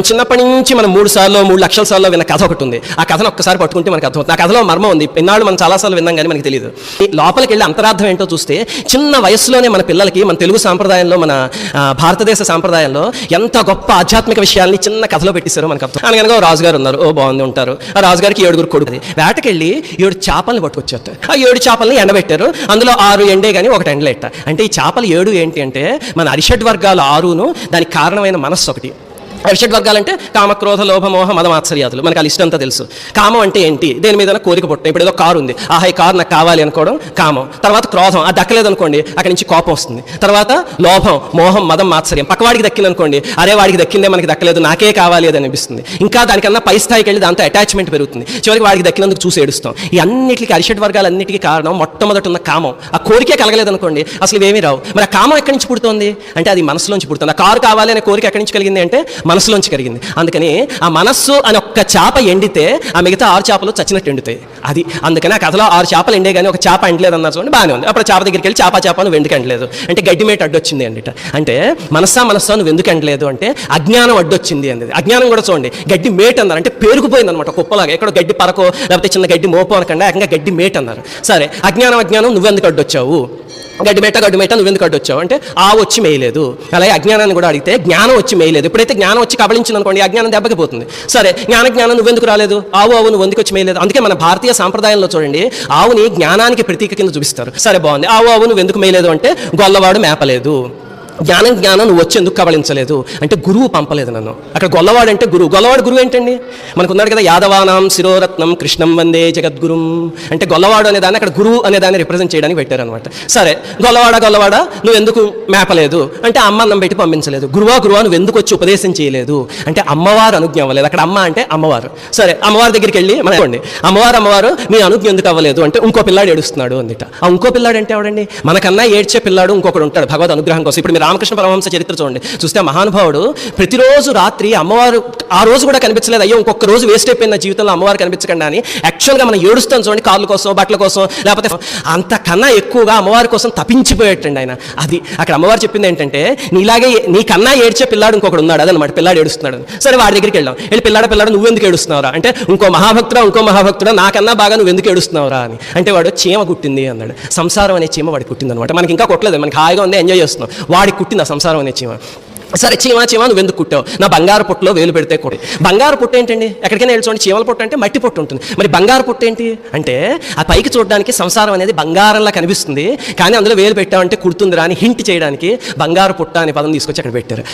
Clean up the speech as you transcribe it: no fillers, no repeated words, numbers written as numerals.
చిన్నప్పటి నుంచి మనం 3 సార్లు 3 లక్షల సార్లు విన్న కథ ఒకటి ఉంది. ఆ కథను ఒక్కసారి పట్టుకుంటే మనకు అర్థమవుతుంది. ఆ కథలో మర్మం ఉంది. ఇన్నాళ్ళు మనం చాలాసార్లు విన్నాం కానీ మనకి తెలియదు. లోపలికి వెళ్ళి అంతరార్థం ఏంటో చూస్తే చిన్న వయసులోనే మన పిల్లలకి మన తెలుగు సాంప్రదాయంలో మన భారతదేశ సాంప్రదాయంలో ఎంత గొప్ప ఆధ్యాత్మిక విషయాల్ని చిన్న కథలో పెట్టేశారో మనకు అర్థం. అనగనగా రాజుగారు ఉన్నారు. బాగుంది ఉంటారు. ఆ రాజుగారికి 7 కొడుకు. వేటకెళ్ళి 7 చేపల్ని పట్టుకొచ్చారు. ఆ 7 చేపల్ని ఎండబెట్టారు. అందులో 6 ఎండే కానీ ఒకటి ఎండలేట. అంటే ఈ చేపలు 7 ఏంటి అంటే మన అరిషడ్ వర్గాలు 6ను దానికి కారణమైన మనస్సు ఒకటి. అరిషడ్ వర్గాలంటే కామక్రోధ లోభ మోహ మదమాత్సర్యాదులు. మనకు ఆ లిస్ట్ అంతా తెలుసు. కామం అంటే ఏంటి? దేని మీద కోరిక పుట్ట. ఇప్పుడు ఏదో కారు ఉంది, ఆహా ఈ కారు నాకు కావాలి అనుకోవడం కామం. తర్వాత క్రోధం, అది దక్కలేదు అనుకోండి అక్కడి నుంచి కోపం వస్తుంది. తర్వాత లోభం, మోహం, మదం, మాత్సర్యం. పక్కవాడికి దక్కింది అనుకోండి, అరే వాడికి దక్కిందే మనకి దక్కలేదు, నాకే కావాలి అది అనిపిస్తుంది. ఇంకా దానికన్నా పై స్థాయికి వెళ్ళి దాంతో అటాచ్మెంట్ పెరుగుతుంది. చివరికి వాడికి దక్కినందుకు చూసి ఏడుస్తాం. ఈ అన్నిటికీ అరిషడ్ వర్గాలన్నిటికీ కారణం మొట్టమొదటి ఉన్న కామం. ఆ కోరికే కలగలేదు అనుకోండి అసలు ఇవేమీ రావు. మరి ఆ కామం ఎక్కడి నుంచి పుడుతోంది అంటే అది మనసులోంచి పుడుతుంది. ఆ కారు కావాలి అనే కోరిక ఎక్కడి నుంచి కలిగింది అంటే మనసులోంచి కలిగింది. అందుకని ఆ మనస్సు అని ఒక్క చేప ఎండితే ఆ మిగతా 6 చేపలు చచ్చినట్టు ఎండుతాయి. అది అందుకని ఆ కథలో 6 చేపలు ఎండే కానీ ఒక చేప ఎండలేదు అన్నారు చూడండి, బాగానే ఉంది. అప్పుడు చేప దగ్గరికి వెళ్ళి చేప నువ్వు ఎందుకు ఎండలేదు అంటే గడ్డి మేట అడ్డొచ్చింది అండిట. అంటే మనస్సా నువ్వు ఎందుకు ఎండలేదు అంటే అజ్ఞానం అడ్డొచ్చింది అనేది. అజ్ఞానం కూడా చూడండి గడ్డి మేట అన్నారు అంటే పేరుకుపోయింది అనమాట కుప్పలాగా. ఎక్కడో గడ్డి పరకో లేకపోతే చిన్న గడ్డి మోపో అనకుండా ఏకంగా గడ్డి మేట అన్నారు. సరే అజ్ఞానం నువ్వెందుకు అడ్డొచ్చావు? గడ్డి మేట నువ్వెందుకు అడ్డొచ్చావు అంటే ఆవు వచ్చి మేయలేదు. అలాగే అజ్ఞానాన్ని కూడా అడిగితే జ్ఞానం వచ్చి మేయలేదు. ఎప్పుడైతే జ్ఞానం వచ్చి కబళించింది అనుకోండి అజ్ఞానం దెబ్బకి పోతుంది. సరే జ్ఞానం నువ్వెందుకు రాలేదు? ఆవు నువ్వు ఎందుకు వచ్చి మేయలేదు? అందుకే మన భారతీయ సాంప్రదాయంలో చూడండి ఆవుని జ్ఞానానికి ప్రతీక కింద చూపిస్తారు. సరే బాగుంది. ఆవు నువ్వు ఎందుకు మేయలేదు అంటే గొల్లవాడు మేపలేదు. జ్ఞానం నువ్వు వచ్చి ఎందుకు కబళించలేదు అంటే గురువు పంపలేదు నన్ను. అక్కడ గొల్లవాడు అంటే గొల్లవాడు గురువు ఏంటండి? మనకున్నాడు కదా యాదవానాం శిరోరత్నం కృష్ణం వందే జగద్గురుం అంటే గొల్లవాడు అనేదాన్ని అక్కడ గురువు అనేదాన్ని రిప్రజెంట్ చేయడానికి పెట్టారనమాట. సరే గొల్లవాడ నువ్వు ఎందుకు మేపలేదు అంటే అమ్మ అన్నం పెట్టి పంపించలేదు. గురువా నువ్వు ఎందుకు వచ్చి ఉపదేశం చేయలేదు అంటే అమ్మవారు అనుజ్ఞ అవ్వలేదు. అక్కడ అమ్మ అంటే అమ్మవారు. సరే అమ్మవారి దగ్గరికి వెళ్ళి మనకోండి అమ్మవారు మీ అనుజ్ఞ ఎందుకు అవ్వలేదు అంటే ఇంకో పిల్లాడు ఏడుస్తున్నాడు అందిట. ఆ ఇంకో పిల్లాడు అంటే ఎవడండి? మనకన్నా ఏడ్చే పిల్లాడు ఇంకొకడు ఉంటాడు భగవద్ అనుగ్రహం కోసం. ఇప్పుడు రామకృష్ణ పరమహంస చరిత్ర చూస్తే మహానుభావుడు ప్రతిరోజు రాత్రి అమ్మవారు ఆ రోజు కూడా కనిపించలేదు, అయ్యో ఇంకొక రోజు వేస్ట్ అయిపోయిన జీవితంలో అమ్మవారు కనిపించకుండా అని యాక్చువల్గా మనం ఏడుస్తాం చూడండి కార్ల కోసం బట్టల కోసం లేకపోతే అంతకన్నా ఎక్కువగా అమ్మవారి కోసం తప్పించిపోయేటండి ఆయన. అది అక్కడ అమ్మవారు చెప్పింది ఏంటంటే నీలాగే నీకన్నా ఏడ్చే పిల్లాడు ఇంకొకడు ఉన్నాడు అదనమాట. పిల్లాడు ఏడుస్తున్నాడు. సరే వాడి దగ్గరికి వెళ్ళాం. వెళ్ళి పిల్లాడు నువ్వెందుకు ఏడుస్తున్నావురా అంటే ఇంకో మహాభక్తుడా నాకన్నా బాగా నువ్వు ఎందుకు ఏడుస్తున్నావురా అని అంటే వాడు చీమ కుట్టింది అన్నాడు. సంసారం అనే చీమ వాడికి కుట్టింది అనమాట. మనకి ఇంకా కొట్టలేదు, మనకి హాయిగా ఉంది, ఎంజాయ్ చేస్తున్నాం. వాడికి కుట్టింది ఆ సంసారం అనే చీమ. సరే చీమ నువ్వు ఎందుకు కుట్టావు? నా బంగారు పుట్టలో వేలు పెడితే కొట్టి. బంగారు పుట్టు ఏంటండి? ఎక్కడికైనా వెళ్ళి చీమల పుట్టు అంటే మట్టి పుట్టు ఉంటుంది. మరి బంగారు పుట్టు ఏంటి అంటే ఆ పైకి చూడడానికి సంసారం అనేది బంగారంలా కనిపిస్తుంది, కానీ అందులో వేలు పెట్టామంటే కుడుతుందిరా అని హింట్ చేయడానికి బంగారు పుట్ట అనే పదం తీసుకొచ్చి అక్కడ పెట్టారు.